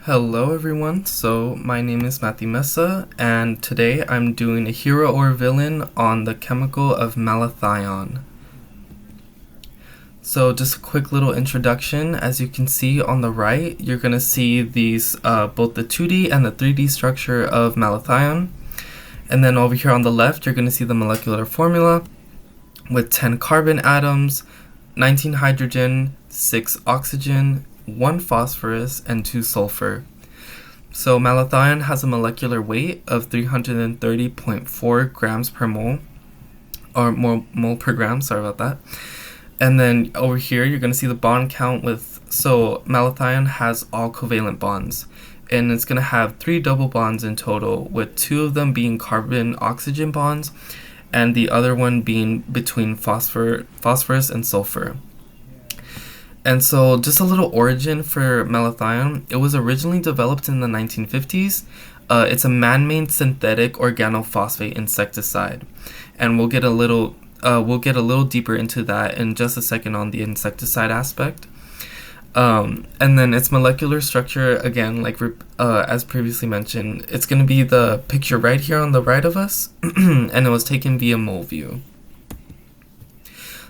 Hello everyone, so my name is Matthew Mesa, and today I'm doing a hero or villain on the chemical of malathion. So just a quick little introduction. As you can see on the right, you're going to see these both the 2D and the 3D structure of malathion. And then over here on the left, you're going to see the molecular formula with 10 carbon atoms, 19 hydrogen, 6 oxygen, 1 phosphorus, and 2 sulfur. So malathion has a molecular weight of 330.4 grams per mole, or mole per gram, sorry about that. And then over here, you're going to see the bond count so malathion has all covalent bonds. And it's going to have 3 double bonds in total, with 2 of them being carbon-oxygen bonds, and the other one being between phosphorus and sulfur. And so just a little origin for malathion. It was originally developed in the 1950s. It's a man-made synthetic organophosphate insecticide. And we'll get a little deeper into that in just a second on the insecticide aspect. And then its molecular structure, again, as previously mentioned, it's going to be the picture right here on the right of us, and it was taken via MolView.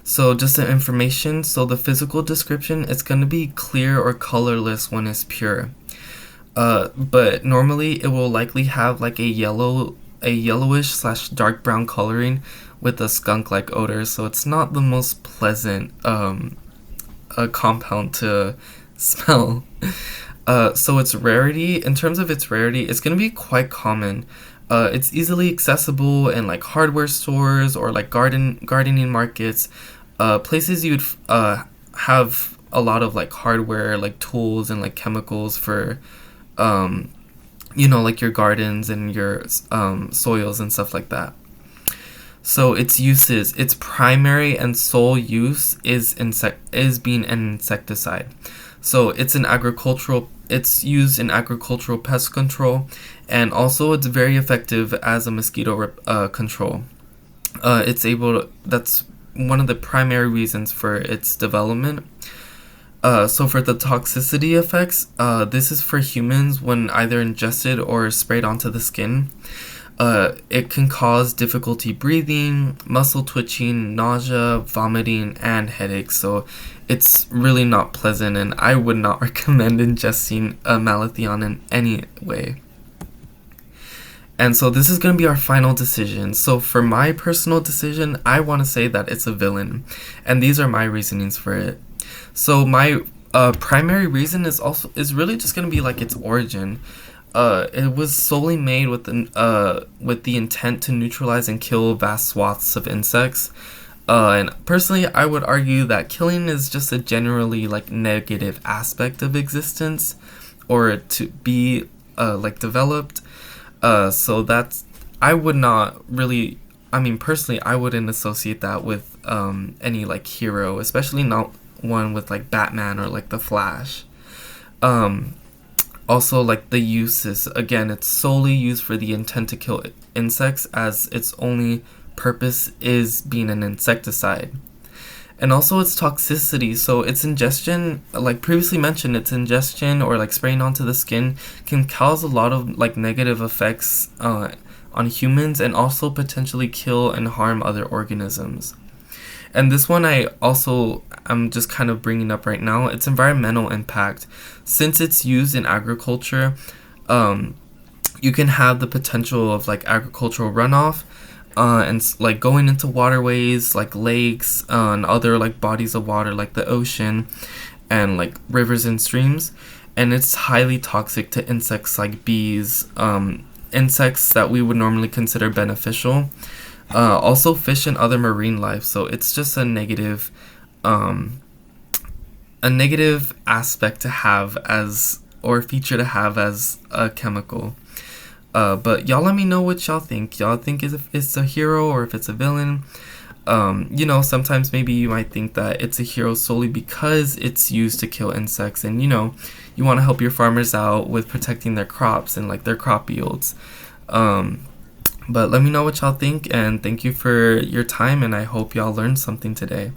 So just the information, so the physical description, it's going to be clear or colorless when it's pure. But normally it will likely have like a yellowish / dark brown coloring with a skunk-like odor, so it's not the most pleasant compound to smell. So its rarity, in terms of its rarity, it's going to be quite common. It's easily accessible in like hardware stores or like gardening markets, places you'd have a lot of like hardware, like tools and like chemicals for like your gardens and your soils and stuff like that. So its uses, its primary and sole use is being an insecticide. So it's used in agricultural pest control, and also it's very effective as a mosquito control. That's one of the primary reasons for its development. So for the toxicity effects, this is for humans when either ingested or sprayed onto the skin. It can cause difficulty breathing, muscle twitching, nausea, vomiting, and headaches. So it's really not pleasant, and I would not recommend ingesting malathion in any way. And so this is going to be our final decision. So for my personal decision, I want to say that it's a villain, and these are my reasonings for it. So my primary reason is really just going to be like its origin. It was solely made with the intent to neutralize and kill vast swaths of insects. And personally, I would argue that killing is just a generally like negative aspect of existence, or to be developed. So that's, I would not really, personally, I wouldn't associate that with any like hero, especially not one with like Batman or like the Flash. Also, like the uses, again, it's solely used for the intent to kill insects, as its only purpose is being an insecticide. And also its toxicity, so its ingestion, like previously mentioned, its ingestion or like spraying onto the skin can cause a lot of like negative effects on humans, and also potentially kill and harm other organisms. And this one I'm just kind of bringing up right now, its environmental impact. Since it's used in agriculture, you can have the potential of like agricultural runoff, and like going into waterways like lakes and other like bodies of water like the ocean and like rivers and streams. And it's highly toxic to insects like bees, insects that we would normally consider beneficial. Also fish and other marine life. So it's just a negative aspect to have as, or feature to have as a chemical. But y'all let me know what y'all think. Y'all think if it's a hero or if it's a villain. Sometimes maybe you might think that it's a hero solely because it's used to kill insects, and you want to help your farmers out with protecting their crops and like their crop yields. But let me know what y'all think, and thank you for your time, and I hope y'all learned something today.